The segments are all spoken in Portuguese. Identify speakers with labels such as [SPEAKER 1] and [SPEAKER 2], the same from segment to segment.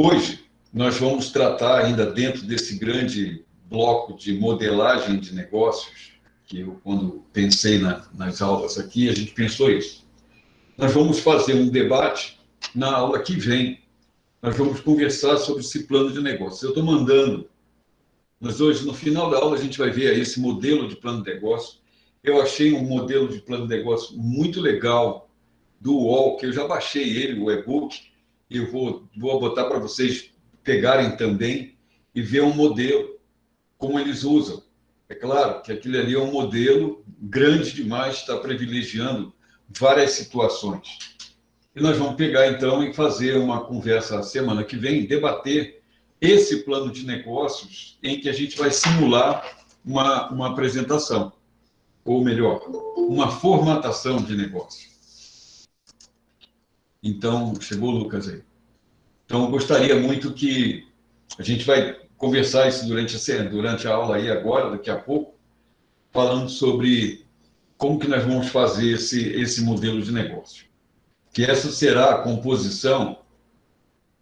[SPEAKER 1] Hoje, nós vamos tratar ainda dentro desse grande bloco de modelagem de negócios, que eu, quando pensei nas aulas aqui, a gente pensou isso. Nós vamos fazer um debate na aula que vem. Nós vamos conversar sobre esse plano de negócio. Eu estou mandando, mas hoje, no final da aula, a gente vai ver aí esse modelo de plano de negócio. Eu achei um modelo de plano de negócio muito legal do UOL, que eu já baixei ele, o e-book, e eu vou botar para vocês pegarem também e ver um modelo, como eles usam. É claro que aquilo ali é um modelo grande demais, está privilegiando várias situações. E nós vamos pegar, então, e fazer uma conversa semana que vem, debater esse plano de negócios em que a gente vai simular uma apresentação, ou melhor, uma formatação de negócio. Então, chegou o Lucas aí. Então, eu gostaria muito que a gente vai conversar isso durante a aula aí agora, daqui a pouco, falando sobre como que nós vamos fazer esse modelo de negócio. Que essa será a composição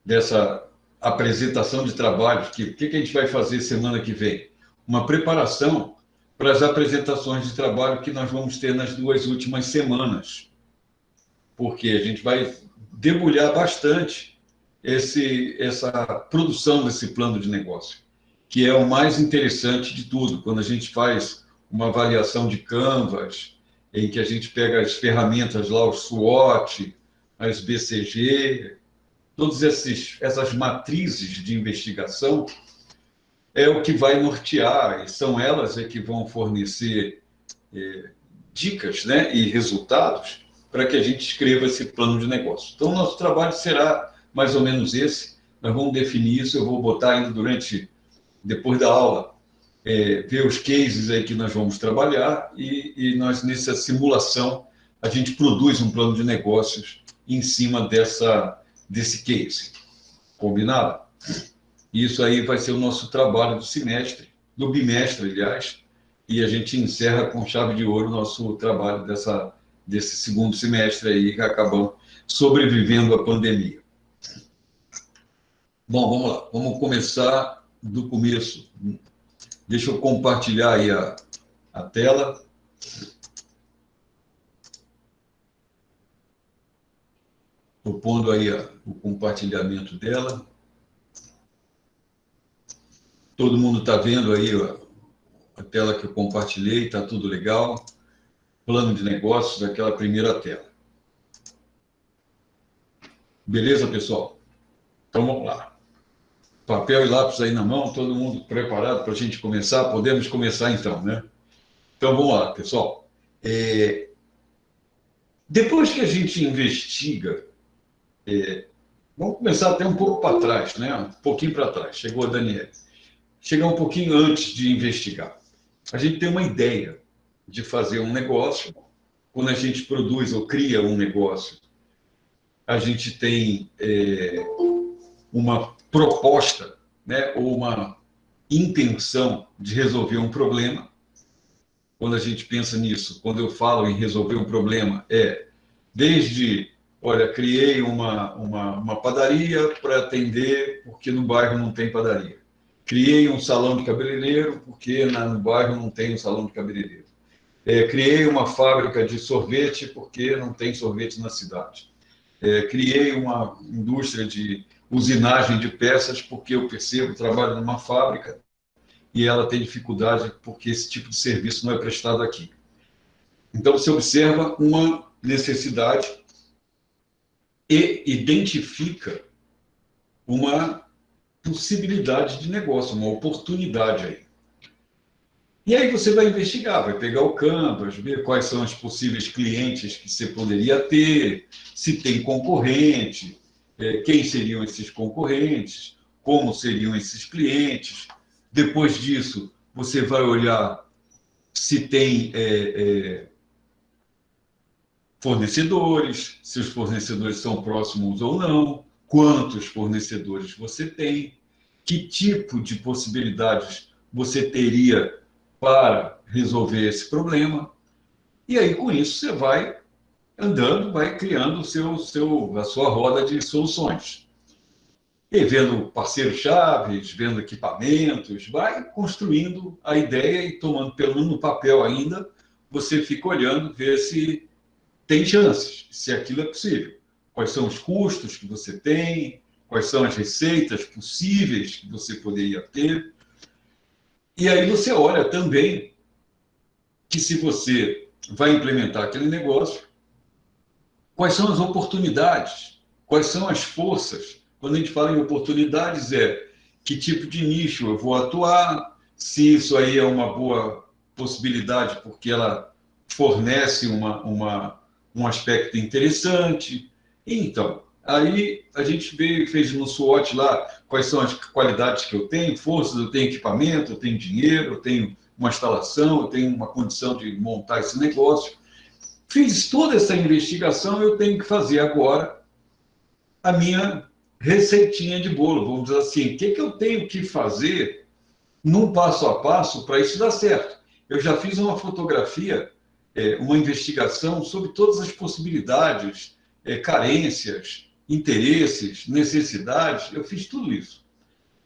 [SPEAKER 1] dessa apresentação de trabalhos, que o que a gente vai fazer semana que vem? Uma preparação para as apresentações de trabalho que nós vamos ter nas 2 últimas semanas, porque a gente vai debulhar bastante essa produção desse plano de negócio, que é o mais interessante de tudo, quando a gente faz uma avaliação de Canvas, em que a gente pega as ferramentas lá, o SWOT, as BCG, todas essas matrizes de investigação, é o que vai nortear, e são elas que vão fornecer dicas, né, e resultados para que a gente escreva esse plano de negócio. Então, o nosso trabalho será mais ou menos esse. Nós vamos definir isso, eu vou botar ainda depois da aula, ver os cases aí que nós vamos trabalhar e nós, nessa simulação, a gente produz um plano de negócios em cima desse case. Combinado? Isso aí vai ser o nosso trabalho do semestre, do bimestre, aliás, e a gente encerra com chave de ouro o nosso trabalho desse segundo semestre aí, que acabamos sobrevivendo à pandemia. Bom, vamos lá. Vamos começar do começo. Deixa eu compartilhar aí a tela. Estou pondo aí o compartilhamento dela. Todo mundo está vendo aí a tela que eu compartilhei, está tudo legal. Plano de negócios, aquela primeira tela. Beleza, pessoal? Então, vamos lá. Papel e lápis aí na mão, todo mundo preparado para a gente começar? Podemos começar então, né? Então, vamos lá, pessoal. Depois que a gente investiga, vamos começar até um pouco para trás, né? Um pouquinho para trás. Chegou a Daniela. Chegar um pouquinho antes de investigar. A gente tem uma ideia de fazer um negócio. Quando a gente produz ou cria um negócio, a gente tem uma proposta, né, ou uma intenção de resolver um problema. Quando a gente pensa nisso, quando eu falo em resolver um problema, desde, olha, criei uma padaria para atender, porque no bairro não tem padaria. Criei um salão de cabeleireiro, porque no bairro não tem um salão de cabeleireiro. Criei uma fábrica de sorvete, porque não tem sorvete na cidade. Criei uma indústria de usinagem de peças, porque eu percebo, trabalho numa fábrica e ela tem dificuldade porque esse tipo de serviço não é prestado aqui. Então, você observa uma necessidade e identifica uma possibilidade de negócio, uma oportunidade aí. E aí você vai investigar, vai pegar o Canvas, ver quais são os possíveis clientes que você poderia ter, se tem concorrente, quem seriam esses concorrentes, como seriam esses clientes. Depois disso, você vai olhar se tem fornecedores, se os fornecedores são próximos ou não, quantos fornecedores você tem, que tipo de possibilidades você teria para resolver esse problema. E aí, com isso, você vai andando, vai criando a sua roda de soluções. E vendo parceiros-chaves, vendo equipamentos, vai construindo a ideia e tomando, pelo menos no papel ainda, você fica olhando, ver se tem chances, se aquilo é possível. Quais são os custos que você tem, quais são as receitas possíveis que você poderia ter. E aí você olha também que se você vai implementar aquele negócio, quais são as oportunidades, quais são as forças. Quando a gente fala em oportunidades, é que tipo de nicho eu vou atuar, se isso aí é uma boa possibilidade, porque ela fornece um aspecto interessante. Então, aí a gente fez no SWOT lá quais são as qualidades que eu tenho, forças, eu tenho equipamento, eu tenho dinheiro, eu tenho uma instalação, eu tenho uma condição de montar esse negócio. Fiz toda essa investigação, eu tenho que fazer agora a minha receitinha de bolo, vamos dizer assim. O que, que eu tenho que fazer num passo a passo para isso dar certo? Eu já fiz uma fotografia, uma investigação sobre todas as possibilidades, carências, interesses, necessidades, eu fiz tudo isso.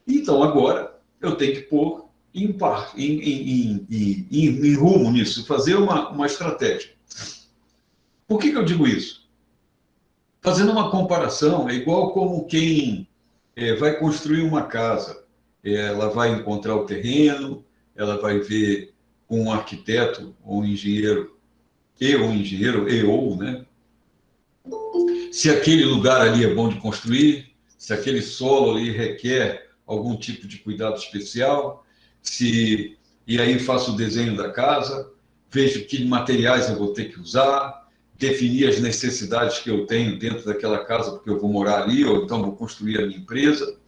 [SPEAKER 1] Então, agora, eu tenho que pôr em rumo nisso, fazer uma estratégia. Por que, que eu digo isso? Fazendo uma comparação, é igual como quem vai construir uma casa. Ela vai encontrar o terreno, ela vai ver com um arquiteto ou um engenheiro, né? Se aquele lugar ali é bom de construir, se aquele solo ali requer algum tipo de cuidado especial, se e aí faço o desenho da casa, vejo que materiais eu vou ter que usar, definir as necessidades que eu tenho dentro daquela casa, porque eu vou morar ali, ou então vou construir a minha empresa.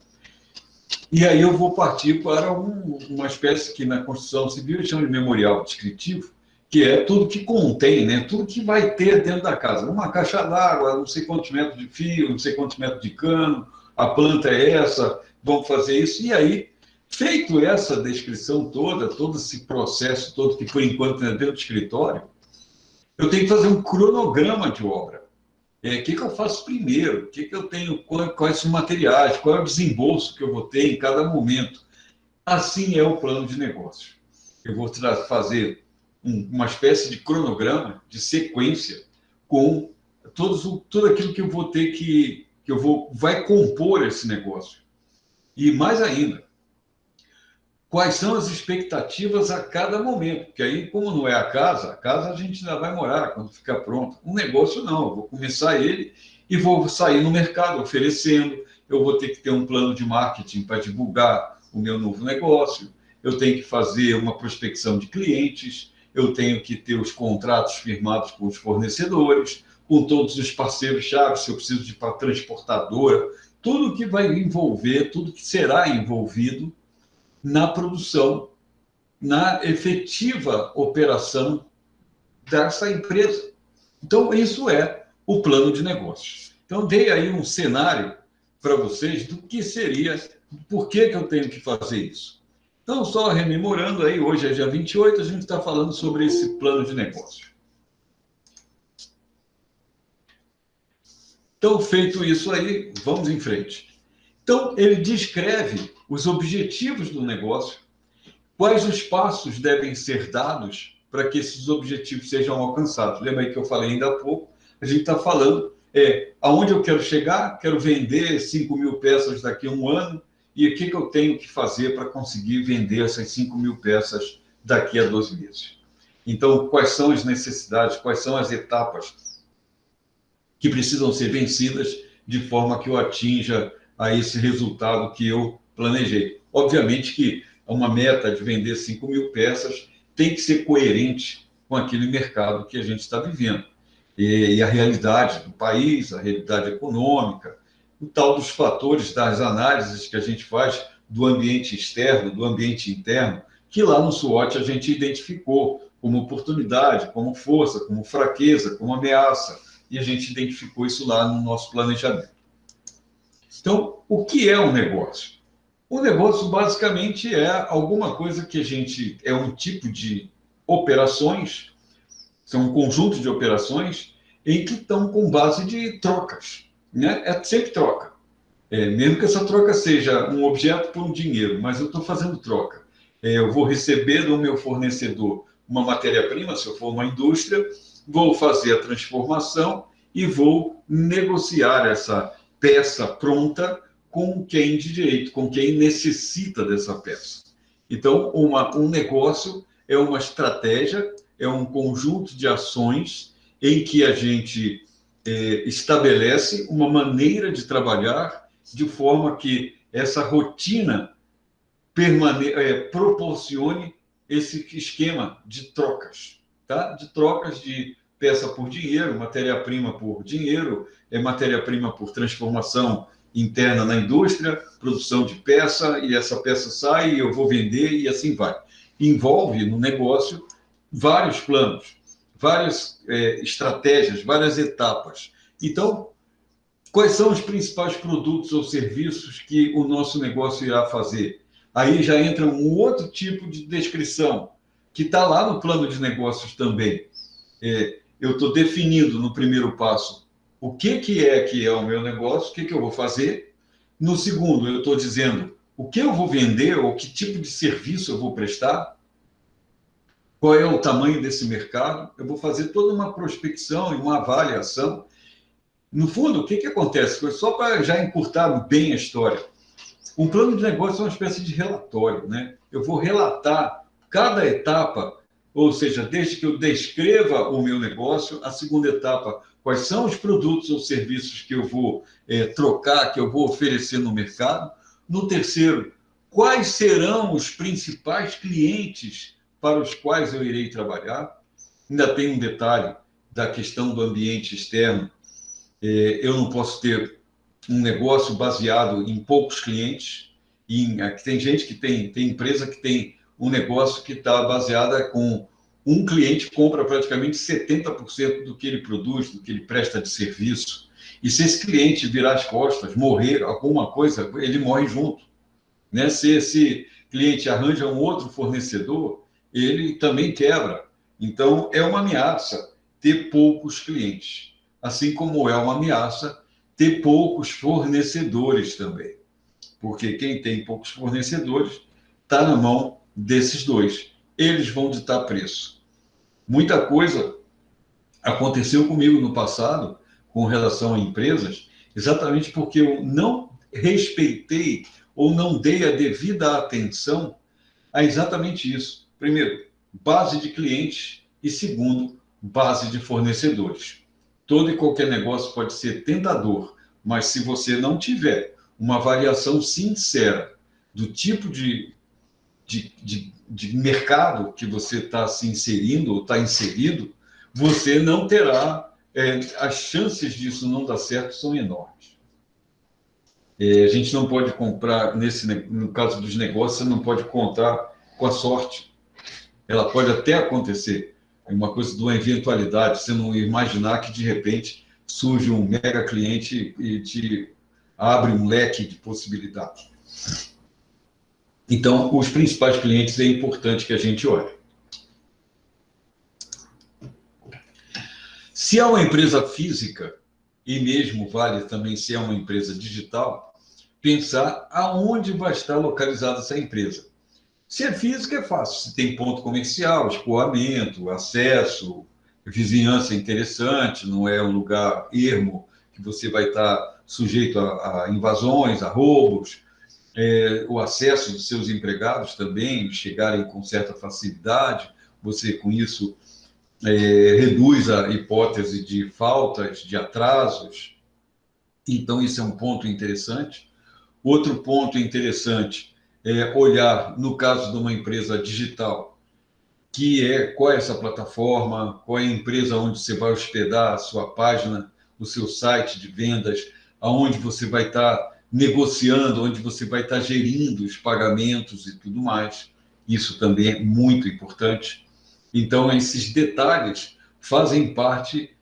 [SPEAKER 1] E aí eu vou partir para uma espécie que na construção civil eles chamam de memorial descritivo, que é tudo que contém, né? Tudo que vai ter dentro da casa. Uma caixa d'água, não sei quantos metros de fio, não sei quantos metros de cano, a planta é essa, vamos fazer isso. E aí, feito essa descrição toda, todo esse processo todo, que por enquanto é dentro do escritório, eu tenho que fazer um cronograma de obra. O que eu faço primeiro? O que eu tenho? Quais são os materiais? Qual é o desembolso que eu vou ter em cada momento? Assim é o plano de negócio. Eu vou fazer uma espécie de cronograma, de sequência, com tudo aquilo que eu vou ter vai compor esse negócio. E mais ainda, quais são as expectativas a cada momento? Porque aí, como não é a casa a gente ainda vai morar quando ficar pronto. Um negócio não, eu vou começar ele e vou sair no mercado oferecendo, eu vou ter que ter um plano de marketing para divulgar o meu novo negócio, eu tenho que fazer uma prospecção de clientes, eu tenho que ter os contratos firmados com os fornecedores, com todos os parceiros-chave, se eu preciso de transportadora, tudo que vai envolver, tudo que será envolvido na produção, na efetiva operação dessa empresa. Então, isso é o plano de negócios. Então, dei aí um cenário para vocês do que seria, por que eu tenho que fazer isso. Então, só rememorando aí, hoje é dia 28, a gente está falando sobre esse plano de negócio. Então, feito isso aí, vamos em frente. Então, ele descreve os objetivos do negócio, quais os passos devem ser dados para que esses objetivos sejam alcançados. Lembra aí que eu falei ainda há pouco? A gente está falando aonde eu quero chegar, quero vender 5 mil peças daqui a um ano, e o que eu tenho que fazer para conseguir vender essas 5 mil peças daqui a 12 meses. Então, quais são as necessidades, quais são as etapas que precisam ser vencidas de forma que eu atinja a esse resultado que eu planejei. Obviamente que uma meta de vender 5 mil peças tem que ser coerente com aquele mercado que a gente está vivendo. E a realidade do país, a realidade econômica, o tal dos fatores das análises que a gente faz do ambiente externo, do ambiente interno, que lá no SWOT a gente identificou como oportunidade, como força, como fraqueza, como ameaça, e a gente identificou isso lá no nosso planejamento. Então, o que é um negócio? O negócio, basicamente, é alguma coisa que é um tipo de operações, são um conjunto de operações em que estão com base de trocas, né? É sempre troca. mesmo que essa troca seja um objeto por um dinheiro, mas eu estou fazendo troca. Eu vou receber do meu fornecedor uma matéria-prima, se eu for uma indústria, vou fazer a transformação e vou negociar essa peça pronta com quem de direito, com quem necessita dessa peça. Então, um negócio é uma estratégia, é um conjunto de ações em que a gente estabelece uma maneira de trabalhar de forma que essa rotina proporcione esse esquema de trocas, tá? De trocas de peça por dinheiro, matéria-prima por dinheiro, matéria-prima por transformação interna na indústria, produção de peça, e essa peça sai, eu vou vender e assim vai. Envolve no negócio vários planos, várias estratégias, várias etapas. Então, quais são os principais produtos ou serviços que o nosso negócio irá fazer? Aí já entra um outro tipo de descrição, que está lá no plano de negócios também. Eu estou definindo no primeiro passo o que é o meu negócio, o que eu vou fazer. No segundo, eu estou dizendo o que eu vou vender ou que tipo de serviço eu vou prestar, qual é o tamanho desse mercado. Eu vou fazer toda uma prospecção e uma avaliação. No fundo, o que acontece? Só para já encurtar bem a história. Um plano de negócio é uma espécie de relatório, né? Eu vou relatar cada etapa, ou seja, desde que eu descreva o meu negócio, a segunda etapa, quais são os produtos ou serviços que eu vou trocar, que eu vou oferecer no mercado. No terceiro, quais serão os principais clientes para os quais eu irei trabalhar. Ainda tem um detalhe da questão do ambiente externo. Eu não posso ter um negócio baseado em poucos clientes. Tem gente que tem empresa que tem um negócio que está baseada com um cliente que compra praticamente 70% do que ele produz, do que ele presta de serviço. E se esse cliente virar as costas, morrer, alguma coisa, ele morre junto, né? Se esse cliente arranja um outro fornecedor, ele também quebra. Então, é uma ameaça ter poucos clientes, assim como é uma ameaça ter poucos fornecedores também, porque quem tem poucos fornecedores está na mão desses dois. Eles vão ditar preço. Muita coisa aconteceu comigo no passado com relação a empresas, exatamente porque eu não respeitei ou não dei a devida atenção a exatamente isso. Primeiro, base de clientes e segundo, base de fornecedores. Todo e qualquer negócio pode ser tentador, mas se você não tiver uma avaliação sincera do tipo de mercado que você está se inserindo ou está inserido, você não terá, as chances disso não dar certo são enormes. A gente não pode comprar, no caso dos negócios, você não pode contar com a sorte. Ela pode até acontecer, é uma coisa de uma eventualidade, você não imaginar que de repente surge um mega cliente e te abre um leque de possibilidades. Então, os principais clientes é importante que a gente olhe. Se é uma empresa física, e mesmo vale também se é uma empresa digital, pensar aonde vai estar localizada essa empresa. Se é física, é fácil. Se tem ponto comercial, escoamento, acesso, vizinhança interessante, não é um lugar ermo que você vai estar sujeito a invasões, a roubos, o acesso dos seus empregados também chegarem com certa facilidade, você com isso reduz a hipótese de faltas, de atrasos. Então, isso é um ponto interessante. Outro ponto interessante é olhar, no caso de uma empresa digital, qual é essa plataforma, qual é a empresa onde você vai hospedar a sua página, o seu site de vendas, aonde você vai estar negociando, onde você vai estar gerindo os pagamentos e tudo mais. Isso também é muito importante. Então, esses detalhes fazem parte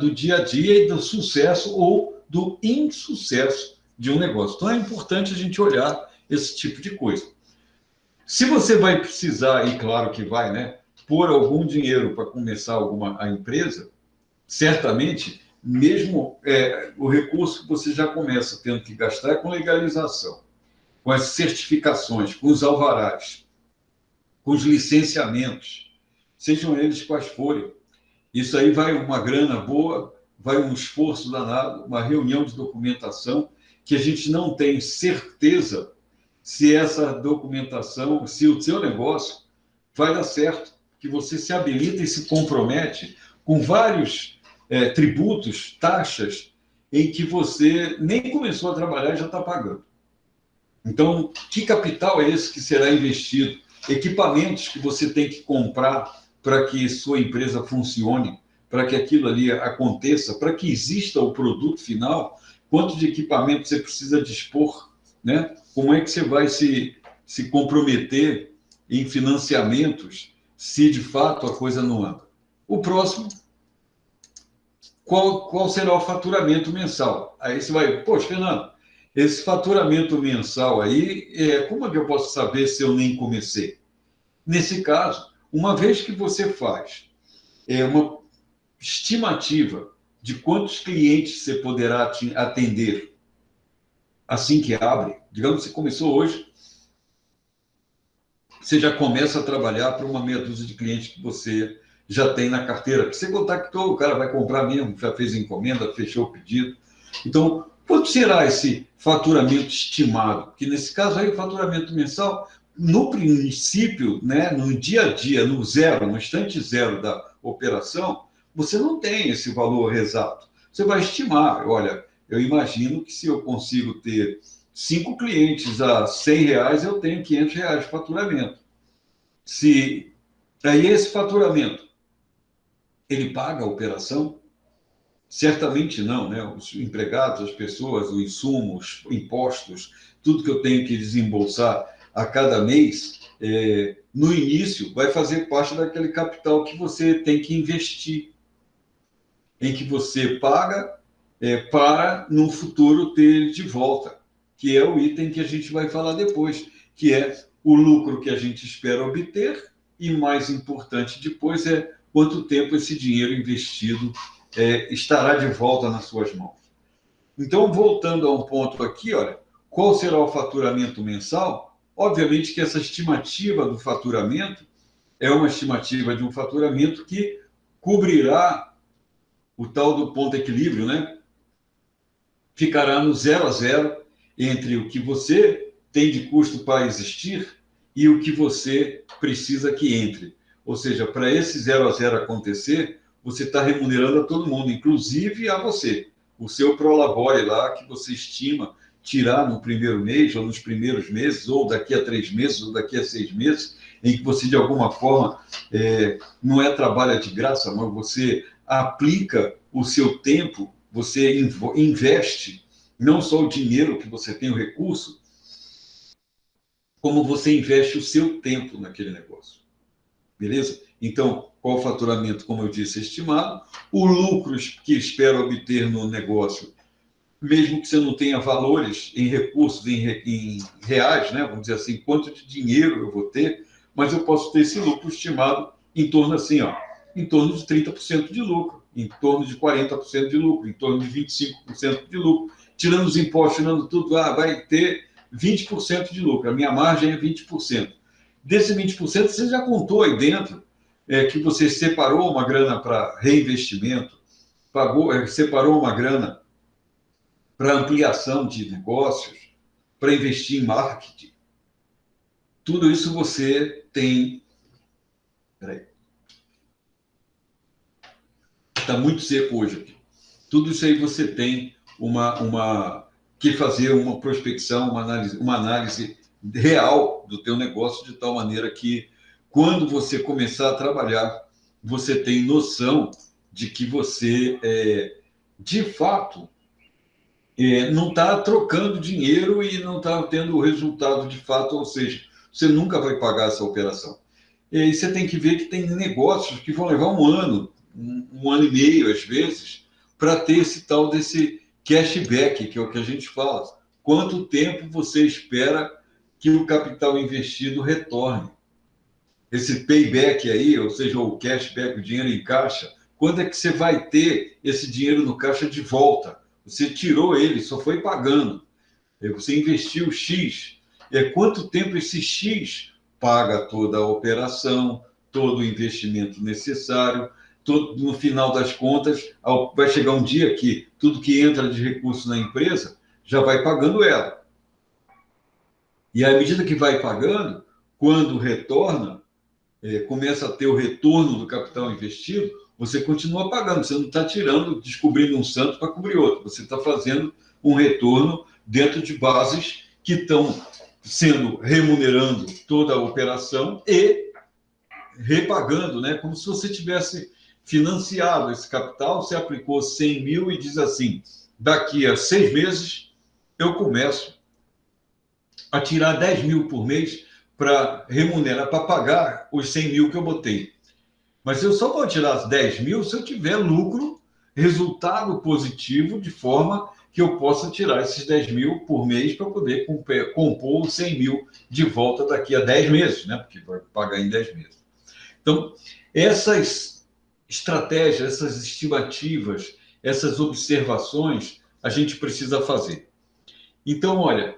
[SPEAKER 1] do dia a dia e do sucesso ou do insucesso de um negócio. Então, é importante a gente olhar esse tipo de coisa. Se você vai precisar, e claro que vai, né, pôr algum dinheiro para começar a empresa, certamente mesmo o recurso que você já começa tendo que gastar é com legalização, com as certificações, com os alvarás, com os licenciamentos, sejam eles quais forem. Isso aí vai uma grana boa, vai um esforço danado, uma reunião de documentação, que a gente não tem certeza se essa documentação, se o seu negócio vai dar certo, que você se habilita e se compromete com vários tributos, taxas, em que você nem começou a trabalhar e já está pagando. Então, que capital é esse que será investido? Equipamentos que você tem que comprar para que sua empresa funcione, para que aquilo ali aconteça, para que exista o produto final, quanto de equipamento você precisa dispor, né? Como é que você vai se comprometer em financiamentos se de fato a coisa não anda? O próximo, qual será o faturamento mensal? Aí você vai, poxa, Fernando, esse faturamento mensal aí, como é que eu posso saber se eu nem comecei? Nesse caso, uma vez que você faz uma estimativa de quantos clientes você poderá atender assim que abre, digamos que você começou hoje, você já começa a trabalhar para uma meia dúzia de clientes que você já tem na carteira, que você contactou, o cara vai comprar mesmo, já fez a encomenda, fechou o pedido. Então, quanto será esse faturamento estimado? Que nesse caso aí, o faturamento mensal, no princípio, né, no dia a dia, no zero, no instante zero da operação, você não tem esse valor exato. Você vai estimar, olha, eu imagino que se eu consigo ter 5 clientes a R$ 100, eu tenho R$ 500 de faturamento. Se aí esse faturamento, ele paga a operação? Certamente não, né? Os empregados, as pessoas, os insumos, impostos, tudo que eu tenho que desembolsar a cada mês, no início, vai fazer parte daquele capital que você tem que investir, em que você paga para, no futuro, ter ele de volta, que é o item que a gente vai falar depois, que é o lucro que a gente espera obter e, mais importante depois, é quanto tempo esse dinheiro investido estará de volta nas suas mãos. Então, voltando a um ponto aqui, olha, qual será o faturamento mensal? Obviamente que essa estimativa do faturamento é uma estimativa de um faturamento que cobrirá o tal do ponto equilíbrio, né? Ficará no 0 a 0 entre o que você tem de custo para existir e o que você precisa que entre. Ou seja, para esse 0 a 0 acontecer, você está remunerando a todo mundo, inclusive a você. O seu prolabore lá, que você estima tirar no primeiro mês, ou nos primeiros meses, ou daqui a 3 meses, ou daqui a 6 meses, em que você, de alguma forma, não trabalha de graça, mas você aplica o seu tempo, você investe não só o dinheiro que você tem, o recurso, como você investe o seu tempo naquele negócio. Beleza? Então, qual o faturamento, como eu disse, estimado? O lucro que espera obter no negócio, mesmo que você não tenha valores em recursos, em reais, né? Vamos dizer assim, quanto de dinheiro eu vou ter, mas eu posso ter esse lucro estimado em torno assim, ó, em torno de 30% de lucro, em torno de 40% de lucro, em torno de 25% de lucro. Tirando os impostos, tirando tudo, vai ter 20% de lucro. A minha margem é 20%. Desse 20%, você já contou aí dentro que você separou uma grana para reinvestimento, separou uma grana para ampliação de negócios, para investir em marketing. Tudo isso você tem... Peraí. Está muito seco hoje aqui. Tudo isso aí você tem que fazer uma prospecção, uma análise real do teu negócio, de tal maneira que, quando você começar a trabalhar, você tem noção de que você, de fato, não está trocando dinheiro e não está tendo o resultado de fato, ou seja, você nunca vai pagar essa operação. E você tem que ver que tem negócios que vão levar um ano e meio, às vezes, para ter esse tal desse cashback, que é o que a gente fala. Quanto tempo você espera que o capital investido retorne? Esse payback aí, ou seja, o cashback, o dinheiro em caixa, quando é que você vai ter esse dinheiro no caixa de volta? Você tirou ele, só foi pagando. Você investiu X. Quanto tempo esse X paga toda a operação, todo o investimento necessário, no final das contas, vai chegar um dia que tudo que entra de recurso na empresa já vai pagando ela. E à medida que vai pagando, quando retorna, começa a ter o retorno do capital investido, você continua pagando, você não está tirando, descobrindo um santo para cobrir outro, você está fazendo um retorno dentro de bases que estão sendo remunerando toda a operação e repagando, né? Como se você tivesse financiado esse capital, você aplicou 100 mil e diz assim, daqui a 6 meses eu começo a tirar 10 mil por mês para remunerar, para pagar os 100 mil que eu botei. Mas eu só vou tirar 10 mil se eu tiver lucro, resultado positivo, de forma que eu possa tirar esses 10 mil por mês para poder compor os 100 mil de volta daqui a 10 meses, né? Porque vai pagar em 10 meses. Então, essas estratégias, essas estimativas, essas observações, a gente precisa fazer. Então, olha,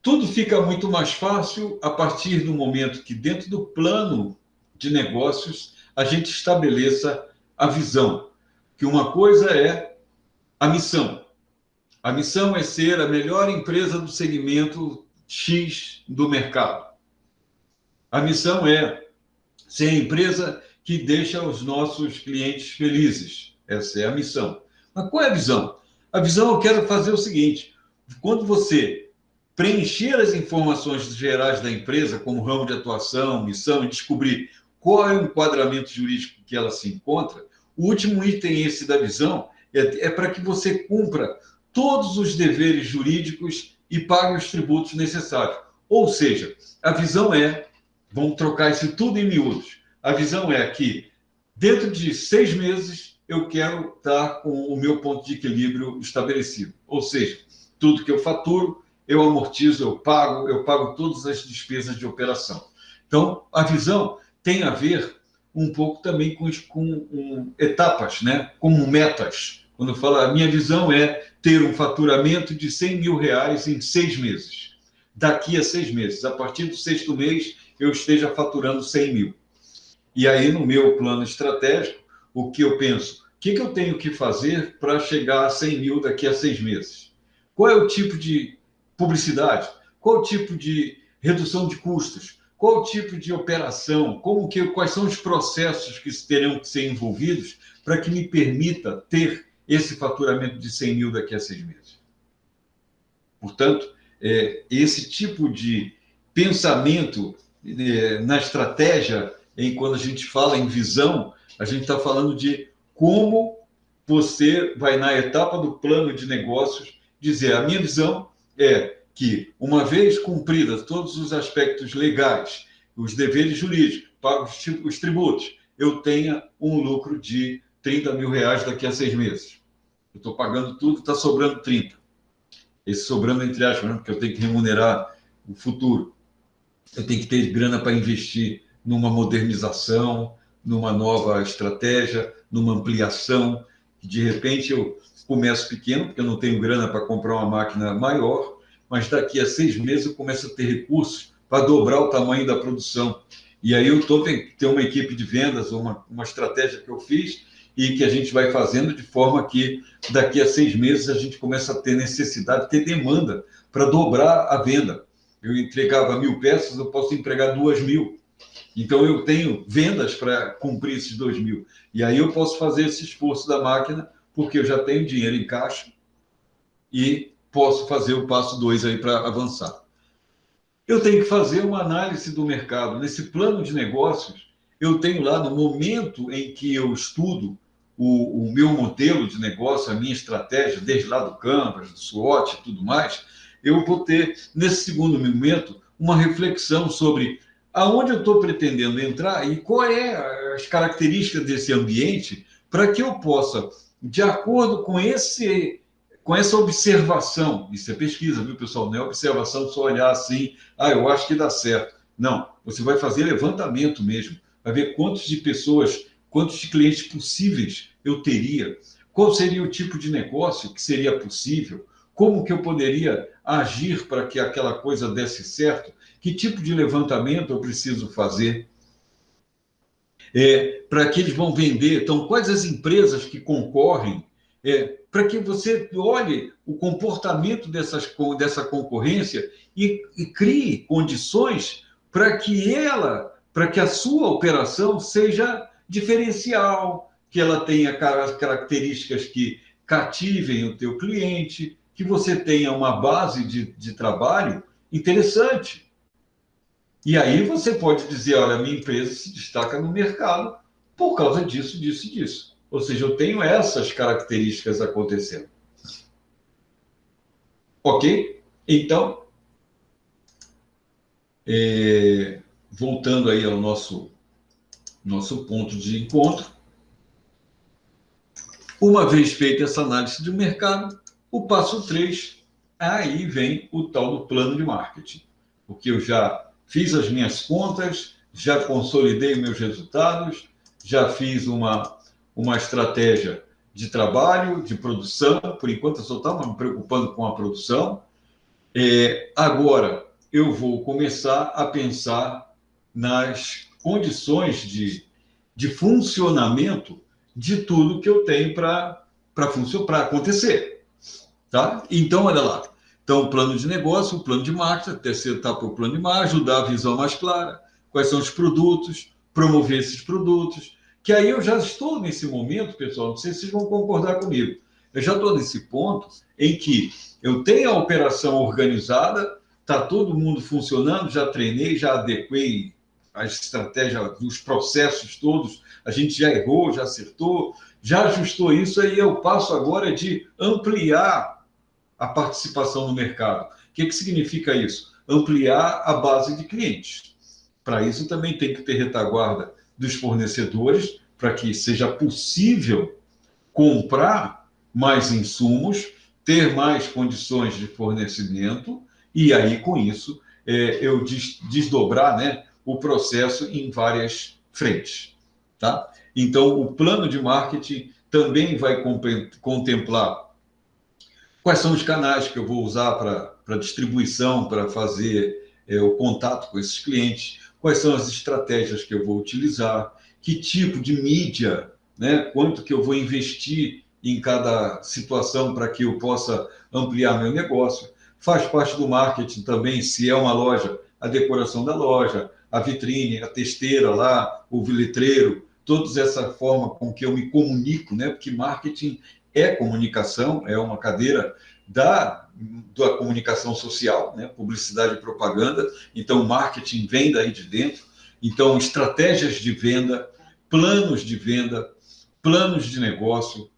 [SPEAKER 1] tudo fica muito mais fácil a partir do momento que, dentro do plano de negócios, a gente estabeleça a visão, que uma coisa é a missão. A missão é ser a melhor empresa do segmento X do mercado. A missão é ser a empresa que deixa os nossos clientes felizes. Essa é a missão. Mas qual é a visão? A visão, eu quero fazer o seguinte, quando você preencher as informações gerais da empresa, como ramo de atuação, missão, e descobrir qual é o enquadramento jurídico que ela se encontra, o último item esse da visão é para que você cumpra todos os deveres jurídicos e pague os tributos necessários. Ou seja, a visão vamos trocar isso tudo em miúdos, a visão é que dentro de 6 meses eu quero estar com o meu ponto de equilíbrio estabelecido. Ou seja, tudo que eu faturo, eu amortizo, eu pago todas as despesas de operação. Então, a visão tem a ver um pouco também com etapas, né? Como metas. Quando eu falo, a minha visão é ter um faturamento de 100 mil reais em 6 meses. Daqui a 6 meses, a partir do 6º mês, eu esteja faturando 100 mil. E aí, no meu plano estratégico, o que eu penso? O que eu tenho que fazer para chegar a 100 mil daqui a 6 meses? Qual é o tipo de publicidade? Qual o tipo de redução de custos? Qual o tipo de operação? Quais são os processos que terão que ser envolvidos para que me permita ter esse faturamento de 100 mil daqui a 6 meses? Portanto, esse tipo de pensamento na estratégia, quando a gente fala em visão, a gente está falando de como você vai, na etapa do plano de negócios, dizer, a minha visão é que, uma vez cumpridas todos os aspectos legais, os deveres jurídicos, pagos os tributos, eu tenha um lucro de 30 mil reais daqui a 6 meses. Eu estou pagando tudo, está sobrando 30. Esse sobrando, entre aspas, né? Porque eu tenho que remunerar o futuro. Eu tenho que ter grana para investir numa modernização, numa nova estratégia, numa ampliação. De repente, eu começo pequeno, porque eu não tenho grana para comprar uma máquina maior, mas daqui a 6 meses eu começo a ter recursos para dobrar o tamanho da produção. E aí eu tenho que ter uma equipe de vendas, uma estratégia que eu fiz e que a gente vai fazendo de forma que daqui a 6 meses a gente começa a ter necessidade, ter demanda para dobrar a venda. Eu entregava 1.000 peças, eu posso entregar 2.000. Então eu tenho vendas para cumprir esses 2.000. E aí eu posso fazer esse esforço da máquina, porque eu já tenho dinheiro em caixa e posso fazer o passo 2 aí para avançar. Eu tenho que fazer uma análise do mercado. Nesse plano de negócios, eu tenho lá, no momento em que eu estudo o meu modelo de negócio, a minha estratégia, desde lá do Canvas, do SWOT e tudo mais, eu vou ter, nesse segundo momento, uma reflexão sobre aonde eu estou pretendendo entrar e qual é as características desse ambiente para que eu possa, de acordo com essa observação, isso é pesquisa, viu, pessoal? Não é observação só olhar assim, eu acho que dá certo. Não, você vai fazer levantamento mesmo, vai ver quantas de pessoas quantos clientes possíveis eu teria, qual seria o tipo de negócio que seria possível, como que eu poderia agir para que aquela coisa desse certo, que tipo de levantamento eu preciso fazer, para que eles vão vender. Então, quais as empresas que concorrem, para que você olhe o comportamento dessa concorrência e crie condições para que a sua operação seja diferencial, que ela tenha características que cativem o teu cliente, que você tenha uma base de trabalho interessante. E aí você pode dizer, olha, minha empresa se destaca no mercado por causa disso, disso e disso. Ou seja, eu tenho essas características acontecendo. Ok? Então, voltando aí ao nosso ponto de encontro, uma vez feita essa análise de mercado, o passo 3, aí vem o tal do plano de marketing. Porque eu já fiz as minhas contas, já consolidei meus resultados, já fiz uma estratégia de trabalho, de produção. Por enquanto, eu só estava me preocupando com a produção. Agora, eu vou começar a pensar nas condições de funcionamento de tudo que eu tenho para acontecer. Tá? Então, olha lá. Então, o plano de negócio, o plano de marketing, a terceira etapa é o plano de marketing, ajudar a visão mais clara, quais são os produtos, promover esses produtos, que aí eu já estou nesse momento, pessoal, não sei se vocês vão concordar comigo, eu já estou nesse ponto em que eu tenho a operação organizada, está todo mundo funcionando, já treinei, já adequei a estratégia, os processos todos, a gente já errou, já acertou, já ajustou isso, aí eu passo agora de ampliar a participação no mercado. O que significa isso? Ampliar a base de clientes. Para isso também tem que ter retaguarda dos fornecedores, para que seja possível comprar mais insumos, ter mais condições de fornecimento, e aí, com isso, eu desdobrar, né, o processo em várias frentes. Tá? Então, o plano de marketing também vai contemplar quais são os canais que eu vou usar para distribuição, para fazer o contato com esses clientes, quais são as estratégias que eu vou utilizar, que tipo de mídia, né, quanto que eu vou investir em cada situação para que eu possa ampliar meu negócio. Faz parte do marketing também, se é uma loja, a decoração da loja, a vitrine, a testeira lá, o letreiro, toda essa forma com que eu me comunico, né? Porque marketing é comunicação, é uma cadeira da comunicação social, né? Publicidade e propaganda. Então, marketing vem daí de dentro. Então, estratégias de venda, planos de negócio,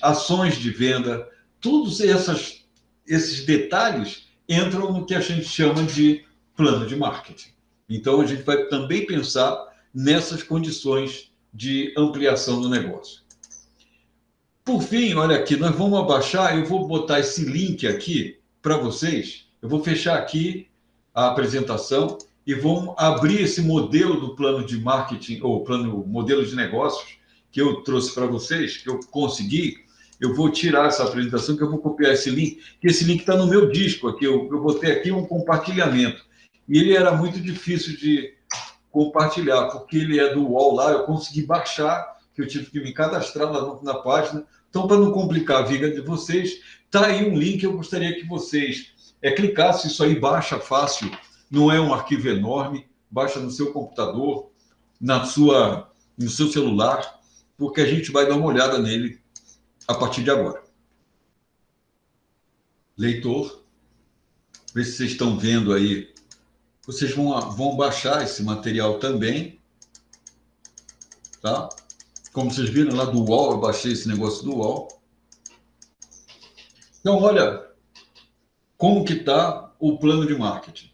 [SPEAKER 1] ações de venda, todos esses detalhes entram no que a gente chama de plano de marketing. Então, a gente vai também pensar nessas condições de ampliação do negócio. Por fim, olha aqui, nós vamos abaixar, eu vou botar esse link aqui para vocês, eu vou fechar aqui a apresentação e vamos abrir esse modelo do plano de marketing, ou modelo de negócios que eu trouxe para vocês, que eu consegui. Eu vou tirar essa apresentação, que eu vou copiar esse link, que esse link está no meu disco aqui, eu botei aqui um compartilhamento. E ele era muito difícil de compartilhar, porque ele é do UOL lá, eu consegui baixar, que eu tive que me cadastrar lá na página. Então, para não complicar a vida de vocês, está aí um link, eu gostaria que vocês clicassem, isso aí baixa fácil, não é um arquivo enorme, baixa no seu computador, no seu celular, porque a gente vai dar uma olhada nele a partir de agora. Leitor, vê se vocês estão vendo aí. Vocês vão baixar esse material também, tá? Como vocês viram lá do UOL, eu baixei esse negócio do UOL. Então, olha como que está o plano de marketing,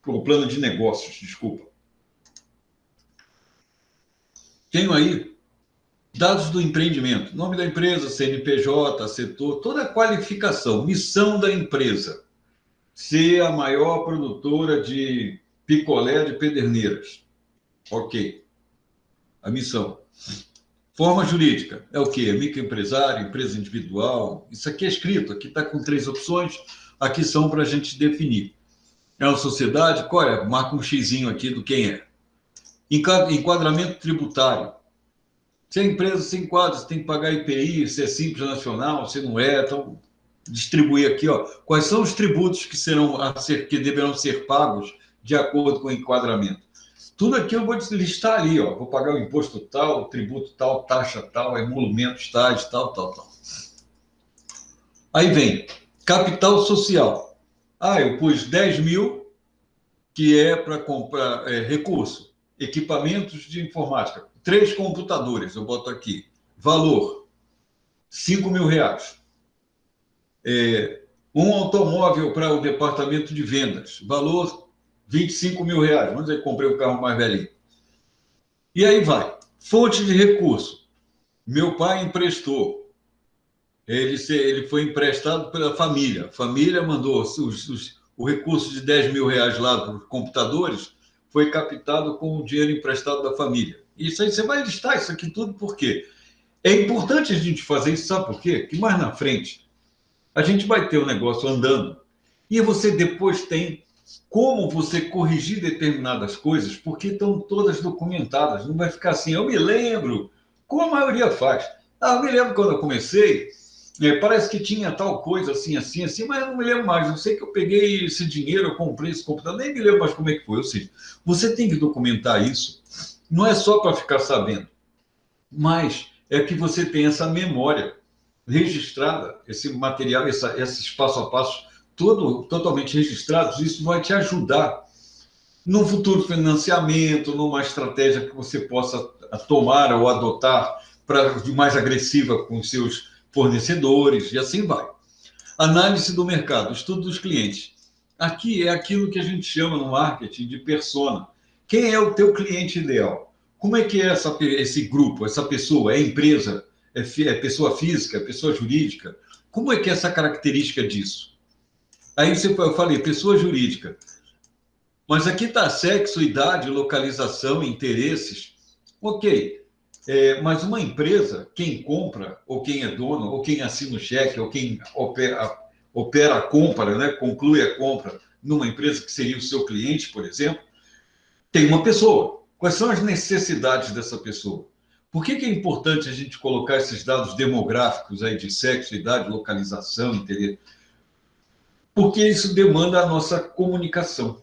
[SPEAKER 1] o plano de negócios, desculpa. Tenho aí dados do empreendimento, nome da empresa, CNPJ, setor, toda a qualificação, missão da empresa, ser a maior produtora de picolé de Pederneiras. Ok. A missão. Forma jurídica é o quê? É microempresário, empresa individual. Isso aqui é escrito, aqui está com 3 opções, aqui são para a gente definir. É uma sociedade? Qual é? Marca um xizinho aqui do quem é. Enquadramento tributário. Se a empresa se enquadra, você tem que pagar IPI, se é simples nacional, se não é. Então, distribuir aqui, ó, quais são os tributos que deverão ser pagos de acordo com o enquadramento. Tudo aqui eu vou listar ali, ó. Vou pagar o imposto tal, tributo tal, taxa tal, emolumentos tais, tal, tal, tal. Aí vem capital social. Eu pus 10 mil, que é para comprar recurso, equipamentos de informática. 3 computadores, eu boto aqui. Valor, 5 mil reais. Um automóvel para o departamento de vendas. Valor, 25 mil reais. Vamos dizer que comprei o carro mais velhinho. E aí vai. Fonte de recurso. Meu pai emprestou. Ele foi emprestado pela família. A família mandou o recurso de 10 mil reais lá para os computadores, foi captado com o dinheiro emprestado da família. Isso aí você vai listar isso aqui tudo, por quê? É importante a gente fazer isso, sabe por quê? Que mais na frente a gente vai ter o negócio andando e você depois tem como você corrigir determinadas coisas, porque estão todas documentadas. Não vai ficar assim, eu me lembro, como a maioria faz. Eu me lembro quando eu comecei, parece que tinha tal coisa assim, assim, assim, mas eu não me lembro mais. Eu sei que eu peguei esse dinheiro, eu comprei esse computador, nem me lembro mais como é que foi. Ou seja, você tem que documentar isso, não é só para ficar sabendo, mas é que você tem essa memória registrada, esse material, esses passo a passo, totalmente registrados. Isso vai te ajudar no futuro financiamento, numa estratégia que você possa tomar ou adotar de mais agressiva com os seus fornecedores, e assim vai. Análise do mercado, estudo dos clientes. Aqui é aquilo que a gente chama no marketing de persona. Quem é o teu cliente ideal? Como é que é esse grupo, essa pessoa? É empresa? É pessoa física? É pessoa jurídica? Como é que é essa característica disso? Aí eu falei, pessoa jurídica. Mas aqui está sexo, idade, localização, interesses. Ok, mas uma empresa, quem compra, ou quem é dono, ou quem assina o cheque, ou quem opera a compra, né, conclui a compra numa empresa que seria o seu cliente, por exemplo, tem uma pessoa. Quais são as necessidades dessa pessoa? Por que é importante a gente colocar esses dados demográficos aí de sexo, idade, localização, interesse? Porque isso demanda a nossa comunicação.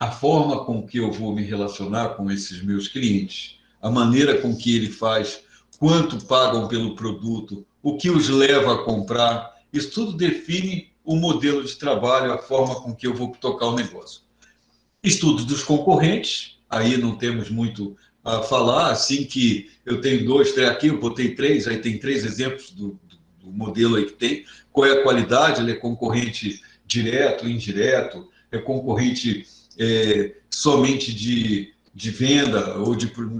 [SPEAKER 1] A forma com que eu vou me relacionar com esses meus clientes, a maneira com que ele faz, quanto pagam pelo produto, o que os leva a comprar, isso tudo define o modelo de trabalho, a forma com que eu vou tocar o negócio. Estudos dos concorrentes, aí não temos muito a falar, assim que eu tenho 2, 3 aqui, eu botei 3, aí tem 3 exemplos do modelo aí que tem, qual é a qualidade, ele é concorrente direto, indireto, é concorrente somente de venda,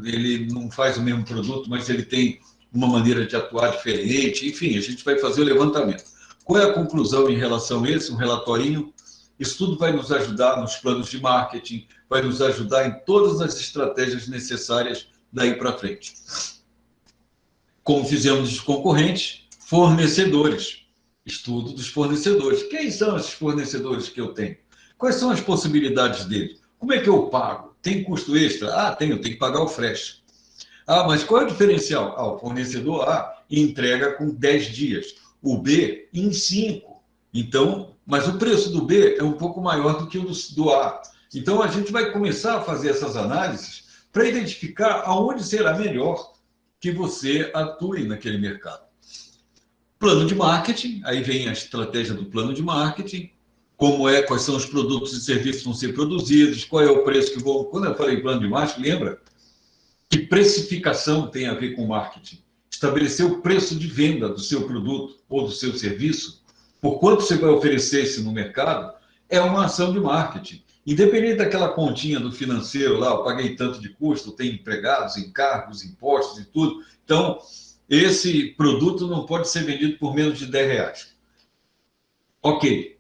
[SPEAKER 1] ele não faz o mesmo produto, mas ele tem uma maneira de atuar diferente. Enfim, a gente vai fazer o levantamento. Qual é a conclusão em relação a esse? Um relatorinho. Isso tudo vai nos ajudar nos planos de marketing, vai nos ajudar em todas as estratégias necessárias daí para frente. Como fizemos os concorrentes, fornecedores. Estudo dos fornecedores. Quem são esses fornecedores que eu tenho? Quais são as possibilidades deles? Como é que eu pago? Tem custo extra? Tenho que pagar o frete. Mas qual é o diferencial? O fornecedor A entrega com 10 dias, o B em 5. Então, mas o preço do B é um pouco maior do que o do A. Então, a gente vai começar a fazer essas análises para identificar aonde será melhor que você atue naquele mercado. Plano de marketing, aí vem a estratégia do plano de marketing, quais são os produtos e serviços que vão ser produzidos, qual é o preço que vão... Quando eu falei plano de marketing, lembra que precificação tem a ver com marketing? Estabelecer o preço de venda do seu produto ou do seu serviço, por quanto você vai oferecer isso no mercado, é uma ação de marketing. Independente daquela continha do financeiro lá, eu paguei tanto de custo, tem empregados, encargos, impostos e tudo. Então, esse produto não pode ser vendido por menos de 10 reais. Ok,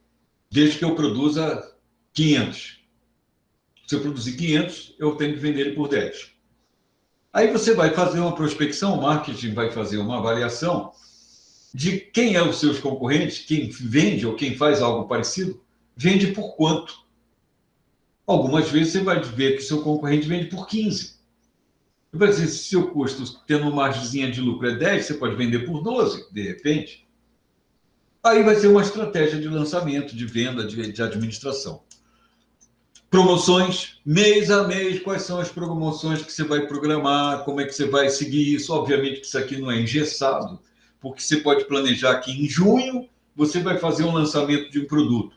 [SPEAKER 1] desde que eu produza 500. Se eu produzir 500, eu tenho que vender ele por 10. Aí você vai fazer uma prospecção, o marketing vai fazer uma avaliação de quem é os seus concorrentes, quem vende ou quem faz algo parecido, vende por quanto. Algumas vezes você vai ver que seu concorrente vende por 15. Vai dizer, se seu custo, tendo uma margemzinha de lucro é 10, você pode vender por 12, de repente. Aí vai ser uma estratégia de lançamento, de venda, de administração. Promoções, mês a mês, quais são as promoções que você vai programar, como é que você vai seguir isso. Obviamente que isso aqui não é engessado, porque você pode planejar que em junho você vai fazer um lançamento de um produto.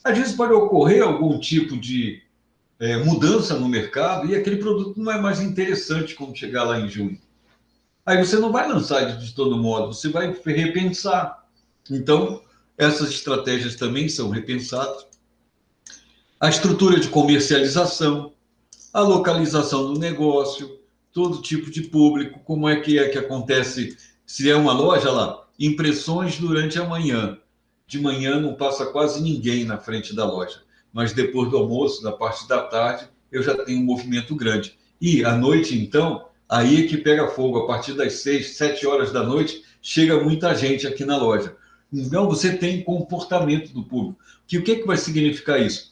[SPEAKER 1] Às vezes pode ocorrer algum tipo de mudança no mercado e aquele produto não é mais interessante quando chegar lá em junho. Aí você não vai lançar de todo modo, você vai repensar. Então, essas estratégias também são repensadas. A estrutura de comercialização, a localização do negócio, todo tipo de público, como é que acontece, se é uma loja lá, impressões durante a manhã. De manhã não passa quase ninguém na frente da loja, mas depois do almoço, da parte da tarde, eu já tenho um movimento grande. E à noite, então, aí é que pega fogo, a partir das 6, 7 horas da noite, chega muita gente aqui na loja. Então, você tem comportamento do público. O que vai significar isso?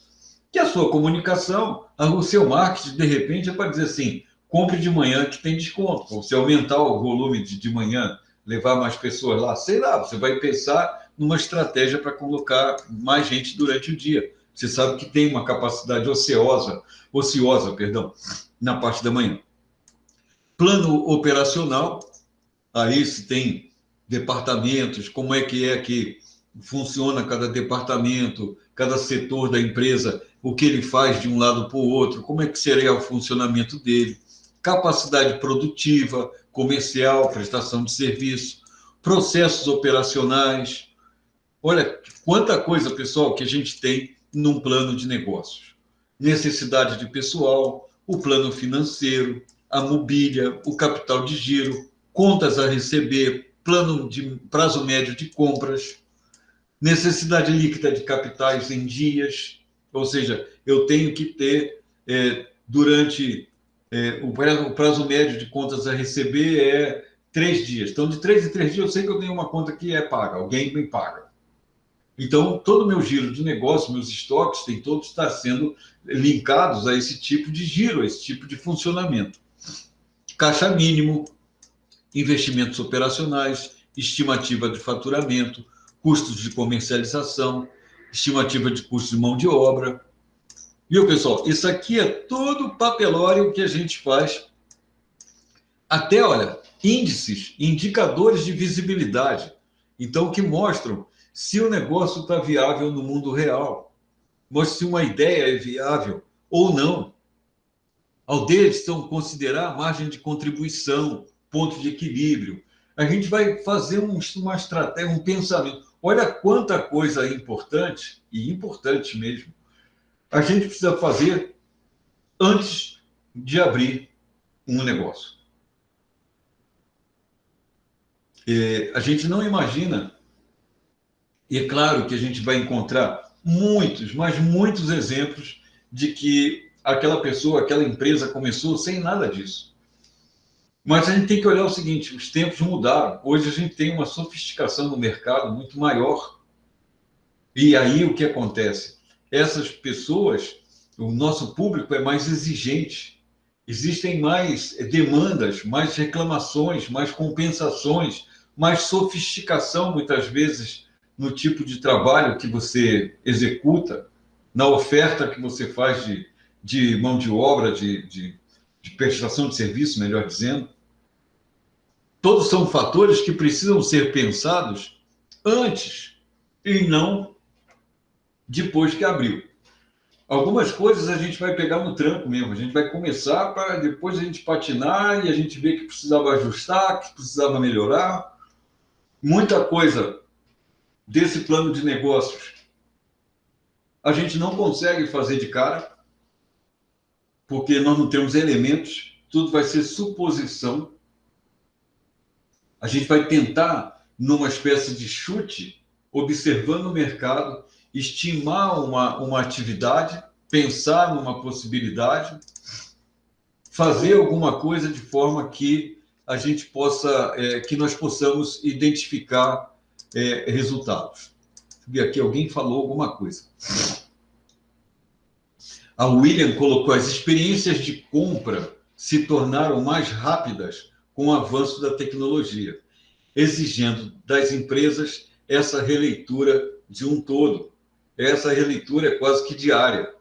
[SPEAKER 1] Que a sua comunicação, o seu marketing, de repente, é para dizer assim, compre de manhã que tem desconto. Ou se aumentar o volume de manhã, levar mais pessoas lá, sei lá, você vai pensar numa estratégia para colocar mais gente durante o dia. Você sabe que tem uma capacidade ociosa, na parte da manhã. Plano operacional, aí se tem departamentos, como é que funciona cada departamento, cada setor da empresa, o que ele faz de um lado para o outro, como é que seria o funcionamento dele, capacidade produtiva, comercial, prestação de serviço, processos operacionais. Olha quanta coisa, pessoal, que a gente tem num plano de negócios. Necessidade de pessoal, o plano financeiro, a mobília, o capital de giro, contas a receber, plano de prazo médio de compras, necessidade líquida de capitais em dias, ou seja, eu tenho que ter, durante o prazo médio de contas a receber é 3 dias. Então, de 3 em 3 dias, eu sei que eu tenho uma conta que é paga, alguém me paga. Então, todo o meu giro de negócio, meus estoques, tem todos estar sendo linkados a esse tipo de giro, a esse tipo de funcionamento. Caixa mínimo, investimentos operacionais, estimativa de faturamento, custos de comercialização, estimativa de custos de mão de obra. Viu, pessoal? Isso aqui é todo papelório que a gente faz. Até, olha, índices, indicadores de visibilidade. Então, que mostram se o negócio está viável no mundo real. Mostra se uma ideia é viável ou não. Ao deles, então, considerar a margem de contribuição, ponto de equilíbrio. A gente vai fazer uma estratégia, um pensamento. Olha quanta coisa importante, e importante mesmo, a gente precisa fazer antes de abrir um negócio. A gente não imagina, e é claro que a gente vai encontrar muitos, mas muitos exemplos de que aquela pessoa, aquela empresa começou sem nada disso. Mas a gente tem que olhar o seguinte, os tempos mudaram. Hoje a gente tem uma sofisticação no mercado muito maior. E aí o que acontece? Essas pessoas, o nosso público é mais exigente. Existem mais demandas, mais reclamações, mais compensações, mais sofisticação, muitas vezes, no tipo de trabalho que você executa, na oferta que você faz de mão de obra, de prestação de serviço, melhor dizendo. Todos são fatores que precisam ser pensados antes e não depois que abriu. Algumas coisas a gente vai pegar no tranco mesmo, a gente vai começar para depois a gente patinar e a gente ver que precisava ajustar, que precisava melhorar. Muita coisa desse plano de negócios a gente não consegue fazer de cara, porque nós não temos elementos, tudo vai ser suposição. A gente vai tentar, numa espécie de chute, observando o mercado, estimar uma atividade, pensar numa possibilidade, fazer alguma coisa de forma que a gente possa, que nós possamos identificar resultados. E aqui alguém falou alguma coisa. A William colocou: as experiências de compra se tornaram mais rápidas com o avanço da tecnologia, exigindo das empresas essa releitura de um todo. Essa releitura é quase que diária.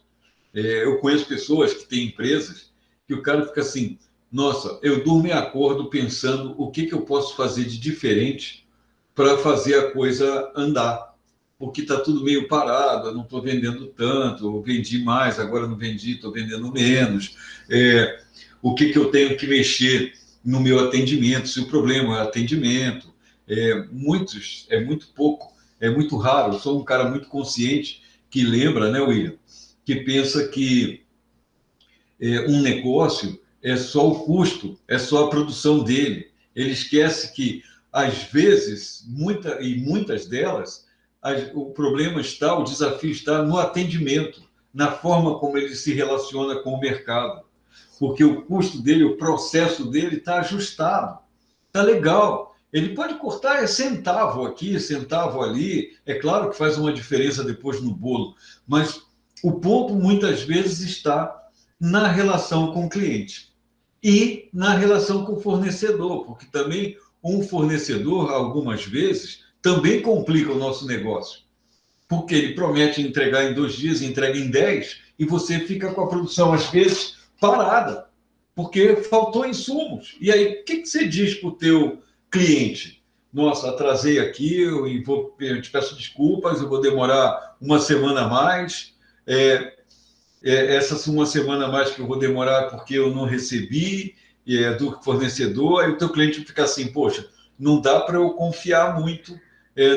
[SPEAKER 1] Eu conheço pessoas que têm empresas que o cara fica assim: nossa, eu durmo em acordo pensando o que eu posso fazer de diferente para fazer a coisa andar. Porque está tudo meio parado, eu não estou vendendo tanto, eu vendi mais, agora não vendi, estou vendendo menos. O que eu tenho que mexer no meu atendimento, se o problema é atendimento. É muito pouco, é muito raro. Eu sou um cara muito consciente que lembra, né, William, que pensa que um negócio é só o custo, é só a produção dele. Ele esquece que, às vezes, muitas delas, o problema está, o desafio está no atendimento, na forma como ele se relaciona com o mercado. Porque o custo dele, o processo dele está ajustado, está legal. Ele pode cortar centavo aqui, centavo ali, é claro que faz uma diferença depois no bolo, mas o ponto muitas vezes está na relação com o cliente e na relação com o fornecedor, porque também um fornecedor, algumas vezes, também complica o nosso negócio, porque ele promete entregar em 2 dias, entrega em 10, e você fica com a produção, às vezes, parada, porque faltou insumos. E aí, o que você diz para o teu cliente? Nossa, atrasei aqui, eu te peço desculpas, eu vou demorar uma semana a mais, essa uma semana a mais que eu vou demorar porque eu não recebi do fornecedor, aí o teu cliente fica assim: poxa, não dá para eu confiar muito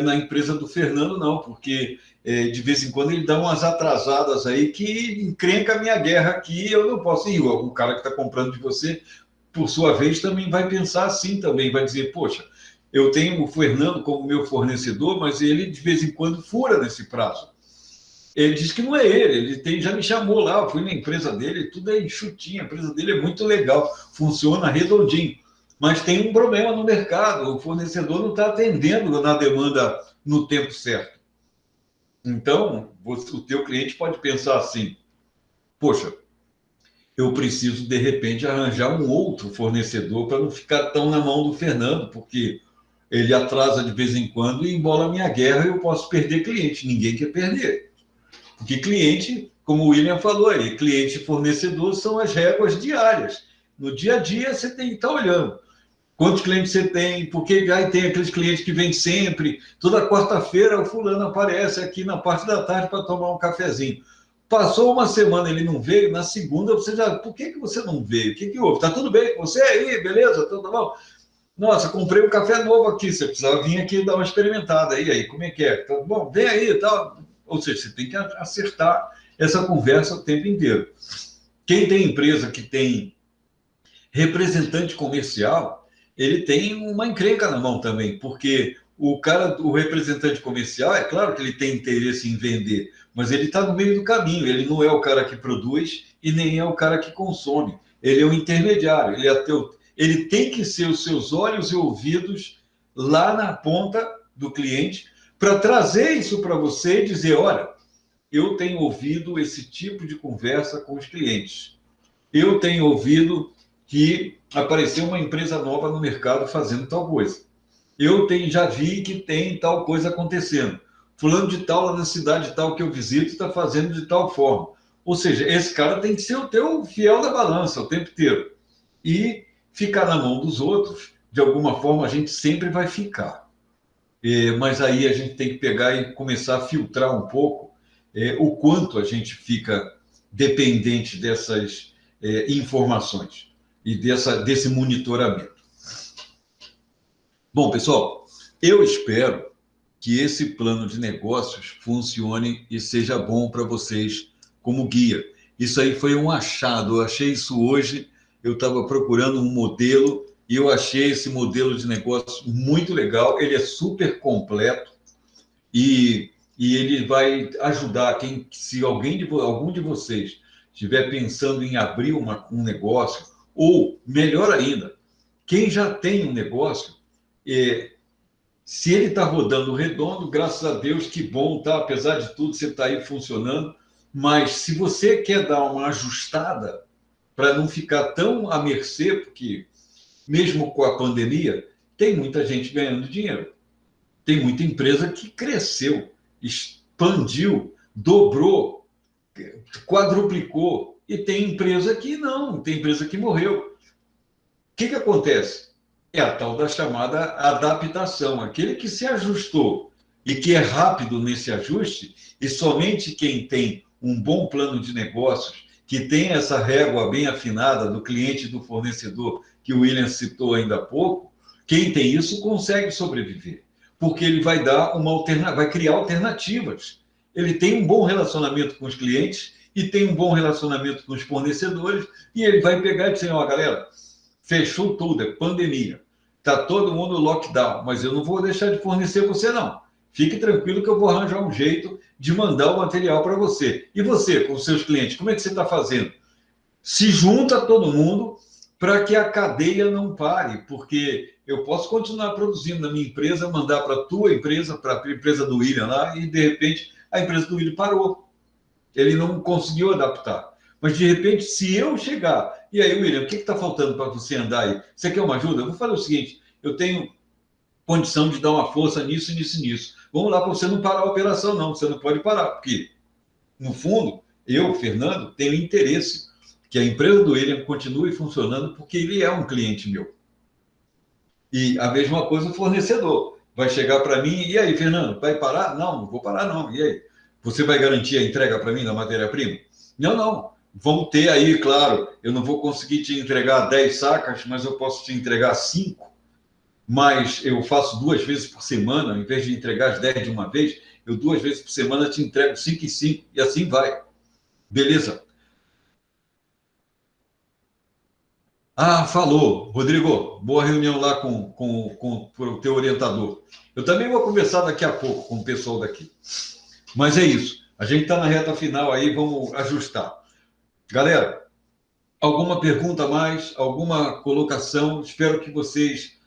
[SPEAKER 1] na empresa do Fernando, não, porque de vez em quando ele dá umas atrasadas aí que encrenca a minha guerra aqui, eu não posso ir. O cara que está comprando de você, por sua vez, também vai pensar assim também, vai dizer: poxa, eu tenho o Fernando como meu fornecedor, mas ele de vez em quando fura nesse prazo. Ele disse que não é ele já me chamou lá, eu fui na empresa dele, tudo é enxutinho, a empresa dele é muito legal, funciona redondinho, mas tem um problema no mercado, o fornecedor não está atendendo na demanda no tempo certo. Então, o teu cliente pode pensar assim: poxa, eu preciso, de repente, arranjar um outro fornecedor para não ficar tão na mão do Fernando, porque ele atrasa de vez em quando e embola a minha guerra e eu posso perder cliente. Ninguém quer perder. Porque cliente, como o William falou aí, cliente e fornecedor são as réguas diárias. No dia a dia, você tem que estar olhando quantos clientes você tem, porque aí tem aqueles clientes que vêm sempre, toda quarta-feira o fulano aparece aqui na parte da tarde para tomar um cafezinho. Passou uma semana, ele não veio, na segunda você já... Por que você não veio? O que houve? Tá tudo bem com você aí? Beleza? Tudo bom? Nossa, comprei um café novo aqui, você precisava vir aqui dar uma experimentada. E aí, como é que é? Tá bom, vem aí e tal. Ou seja, você tem que acertar essa conversa o tempo inteiro. Quem tem empresa que tem representante comercial, ele tem uma encrenca na mão também, porque o representante comercial, é claro que ele tem interesse em vender, mas ele está no meio do caminho, ele não é o cara que produz e nem é o cara que consome, ele é o intermediário, ele tem que ser os seus olhos e ouvidos lá na ponta do cliente para trazer isso para você e dizer: olha, eu tenho ouvido esse tipo de conversa com os clientes, eu tenho ouvido que apareceu uma empresa nova no mercado fazendo tal coisa. Já vi que tem tal coisa acontecendo. Fulano de tal, lá na cidade tal que eu visito, está fazendo de tal forma. Ou seja, esse cara tem que ser o teu fiel da balança o tempo inteiro. E ficar na mão dos outros, de alguma forma, a gente sempre vai ficar. Mas aí a gente tem que pegar e começar a filtrar um pouco o quanto a gente fica dependente dessas informações e desse monitoramento. Bom, pessoal, eu espero que esse plano de negócios funcione e seja bom para vocês como guia. Isso aí foi um achado, eu achei isso hoje, eu estava procurando um modelo e eu achei esse modelo de negócio muito legal, ele é super completo e e ele vai ajudar se algum de vocês estiver pensando em abrir um negócio, ou, melhor ainda, quem já tem um negócio, se ele está rodando redondo, graças a Deus, que bom, tá? Apesar de tudo, você está aí funcionando. Mas se você quer dar uma ajustada para não ficar tão à mercê, porque mesmo com a pandemia, tem muita gente ganhando dinheiro. Tem muita empresa que cresceu, expandiu, dobrou, quadruplicou. E tem empresa que não, tem empresa que morreu. O que acontece? É a tal da chamada adaptação. Aquele que se ajustou e que é rápido nesse ajuste, e somente quem tem um bom plano de negócios, que tem essa régua bem afinada do cliente e do fornecedor, que o William citou ainda há pouco, quem tem isso consegue sobreviver, porque ele vai dar vai criar alternativas. Ele tem um bom relacionamento com os clientes e tem um bom relacionamento com os fornecedores, e ele vai pegar e dizer, ó, galera, fechou tudo, é pandemia. Está todo mundo lockdown, mas eu não vou deixar de fornecer você, não. Fique tranquilo que eu vou arranjar um jeito de mandar o material para você. E você, com os seus clientes, como é que você está fazendo? Se junta todo mundo para que a cadeia não pare, porque eu posso continuar produzindo na minha empresa, mandar para a tua empresa, para a empresa do William lá, e de repente a empresa do William parou. Ele não conseguiu adaptar. Mas, de repente, se eu chegar... E aí, William, o que está faltando para você andar aí? Você quer uma ajuda? Eu vou fazer o seguinte, eu tenho condição de dar uma força nisso, nisso, nisso. Vamos lá para você não parar a operação, não. Você não pode parar, porque, no fundo, eu, Fernando, tenho interesse que a empresa do William continue funcionando, porque ele é um cliente meu. E a mesma coisa o fornecedor. Vai chegar para mim, e aí, Fernando, vai parar? Não, não vou parar, não. E aí? Você vai garantir a entrega para mim da matéria-prima? Não, não. Vamos ter aí, claro, eu não vou conseguir te entregar 10 sacas, mas eu posso te entregar 5. Mas eu faço 2 vezes por semana, em vez de entregar as 10 de uma vez, eu 2 vezes por semana te entrego 5 e 5, e assim vai. Beleza? Ah, falou. Rodrigo, boa reunião lá com o teu orientador. Eu também vou conversar daqui a pouco com o pessoal daqui. Mas é isso. A gente está na reta final aí, vamos ajustar. Galera, alguma pergunta a mais? Alguma colocação? Espero que vocês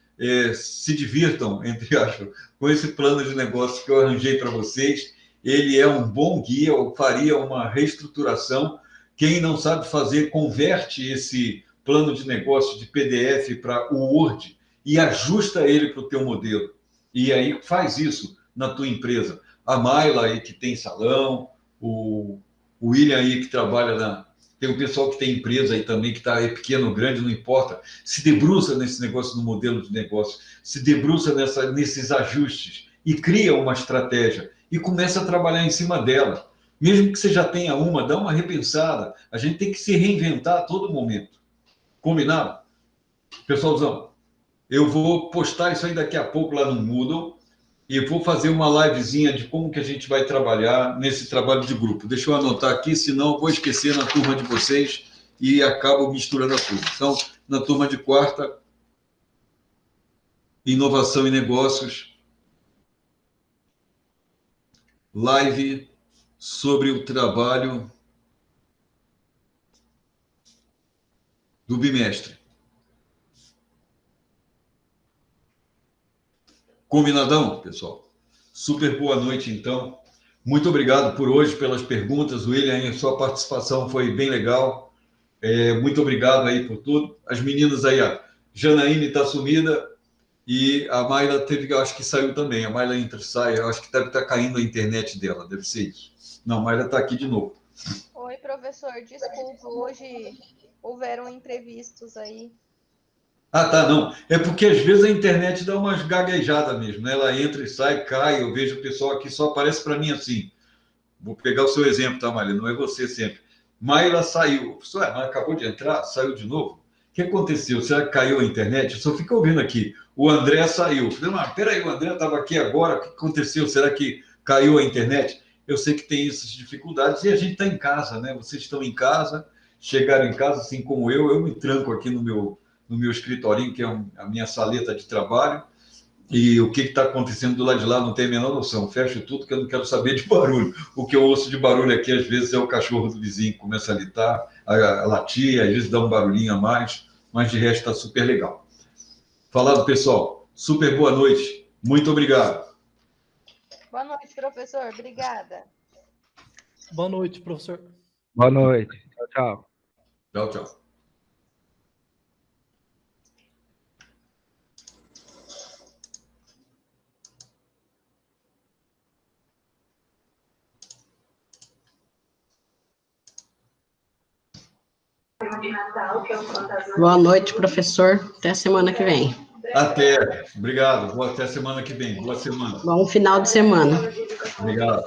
[SPEAKER 1] se divirtam, entre aspas, com esse plano de negócio que eu arranjei para vocês. Ele é um bom guia, eu faria uma reestruturação. Quem não sabe fazer, converte esse plano de negócio de PDF para o Word e ajusta ele para o teu modelo. E aí faz isso na tua empresa. A Mayla aí que tem salão, o William aí que trabalha tem o pessoal que tem empresa aí também, que está pequeno ou grande, não importa. Se debruça nesse negócio, no modelo de negócio, se debruça nesses ajustes e cria uma estratégia e começa a trabalhar em cima dela. Mesmo que você já tenha uma, dá uma repensada. A gente tem que se reinventar a todo momento. Combinado? Pessoalzão, eu vou postar isso aí daqui a pouco lá no Moodle e vou fazer uma livezinha de como que a gente vai trabalhar nesse trabalho de grupo. Deixa eu anotar aqui, senão eu vou esquecer na turma de vocês e acabo misturando tudo. Então, na turma de quarta, inovação e negócios, live sobre o trabalho do bimestre. Combinadão, pessoal? Super boa noite, então. Muito obrigado por hoje, pelas perguntas. William, a sua participação foi bem legal. Muito obrigado aí por tudo. As meninas aí, a Janaíne está sumida e a Mayla teve, acho que saiu também. A Mayla entra e sai, eu acho que deve estar caindo a internet dela, deve ser isso. Não, a Mayla está aqui de novo.
[SPEAKER 2] Oi, professor, desculpa, hoje houveram imprevistos aí.
[SPEAKER 1] Ah, tá, não. É porque às vezes a internet dá umas gaguejadas mesmo, né? Ela entra e sai, cai. Eu vejo o pessoal aqui, só aparece para mim assim. Vou pegar o seu exemplo, tá, Maria? Não é você sempre. Mayla saiu. Professor, mas acabou de entrar, saiu de novo. O que aconteceu? Será que caiu a internet? Eu só fico ouvindo aqui. O André saiu. Falei, mas peraí, o André estava aqui agora. O que aconteceu? Será que caiu a internet? Eu sei que tem essas dificuldades e a gente está em casa, né? Vocês estão em casa, chegaram em casa, assim como eu me tranco aqui no meu escritorinho, que é a minha saleta de trabalho, E o que está acontecendo do lado de lá, não tenho a menor noção. Fecho tudo, que eu não quero saber de barulho. O que eu ouço de barulho aqui, às vezes, é o cachorro do vizinho que começa a litar, a latir, às vezes dá um barulhinho a mais, mas de resto está super legal. Falado, pessoal. Super boa noite. Muito obrigado.
[SPEAKER 2] Boa noite, professor. Obrigada.
[SPEAKER 3] Boa noite, professor.
[SPEAKER 4] Boa noite. Tchau, tchau.
[SPEAKER 1] Tchau, tchau.
[SPEAKER 5] Boa noite, professor. Até a semana que vem.
[SPEAKER 1] Até. Obrigado. Até semana que vem. Boa semana.
[SPEAKER 5] Bom final de semana.
[SPEAKER 1] Obrigado.